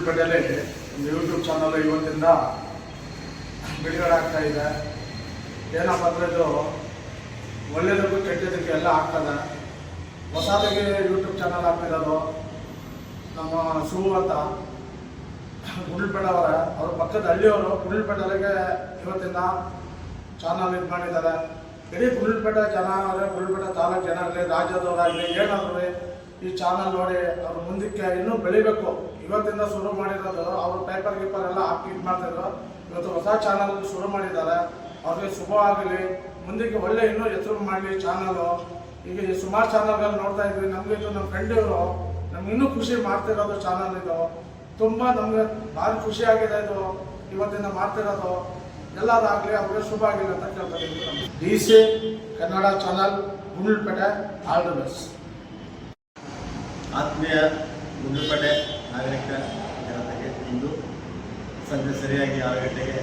ಗುಂಡ್ಲುಪೇಟೆಯಲ್ಲಿ ಒಂದು YouTube channel ಇವತ್ತಿಂದ ಬಿಡುಗಡೆ ಆಗ್ತಾ ಇದೆ. ಏನಪ್ಪ ಅಂದರೆ ಇದು ಒಳ್ಳೆಯದಕ್ಕೂ ಕೆಟ್ಟದಕ್ಕೆ ಎಲ್ಲ ಆಗ್ತದೆ. ಹೊಸದಾಗಿ ಯೂಟ್ಯೂಬ್ ಚಾನಲ್ ಆಗ್ತಿರೋದು ನಮ್ಮ ಶಿವು ಅಂತ ಗುಂಡ್ಲುಪೇಟೆ ಅವರ ಅವ್ರ ಪಕ್ಕದ ಹಳ್ಳಿಯವರು ಗುಂಡ್ಲುಪೇಟೆಗೆ ಇವತ್ತಿಂದ ಚಾನಲ್ ಇದು ಮಾಡಿದ್ದಾರೆ. ಇಡೀ ಗುಂಡ್ಲುಪೇಟೆ ಜನ ಆಗಲಿ, ಗುಂಡ್ಲುಪೇಟೆ ತಾಲೂಕು ಜನ ಆಗಲಿ, ರಾಜ್ಯದವರಾಗಲಿ ಏನಾದರೂ ಈ ಚಾನಲ್ ನೋಡಿ ಅವ್ರು ಮುಂದಕ್ಕೆ ಇನ್ನೂ ಬೆಳಿಬೇಕು. ಇವತ್ತಿಂದ ಶುರು ಮಾಡಿರೋದು ಅವರು ಪೇಪರ್ ಗೀಪರ್ ಎಲ್ಲ ಹಾಕಿ ಇದು ಮಾಡ್ತಿದ್ರು. ಇವತ್ತು ಹೊಸ ಚಾನಲ್ ಶುರು ಮಾಡಿದ್ದಾರೆ. ಅವ್ರಿಗೆ ಶುಭವಾಗಲಿ, ಮುಂದಕ್ಕೆ ಒಳ್ಳೆ ಇನ್ನೂ ಹೆಸರು ಮಾಡಲಿ ಚಾನಲು. ಈಗ ಸುಮಾರು ಚಾನಲ್ಗಳು ನೋಡ್ತಾ ಇದ್ವಿ. ನಮಗೆ ಇದು ನಮ್ಮ ಫ್ರೆಂಡ್ ಇವರು ನಮ್ಗೆ ಇನ್ನೂ ಖುಷಿ ಮಾಡ್ತಿರೋದು ಚಾನಲ್ ಇದು. ತುಂಬ ನಮಗೆ ಭಾರಿ ಖುಷಿಯಾಗಿದೆ ಇದು ಇವತ್ತಿಂದ ಮಾಡ್ತಿರೋದು. ಎಲ್ಲದಾಗಲಿ ಅವ್ರಿಗೆ ಶುಭ ಆಗಿಲ್ಲ ಅಂತ ಕೇಳ್ತಾ ಇದ್ದೀವಿ. DC Kannada channel Gundlupet, all the best. ಆತ್ಮೀಯ ಗುಂಡ್ಲುಪೇಟೆ ನಾಗರಿಕ ಜನತೆಗೆ ಇಂದು ಸಂಜೆ ಸರಿಯಾಗಿ 6 ಗಂಟೆಗೆ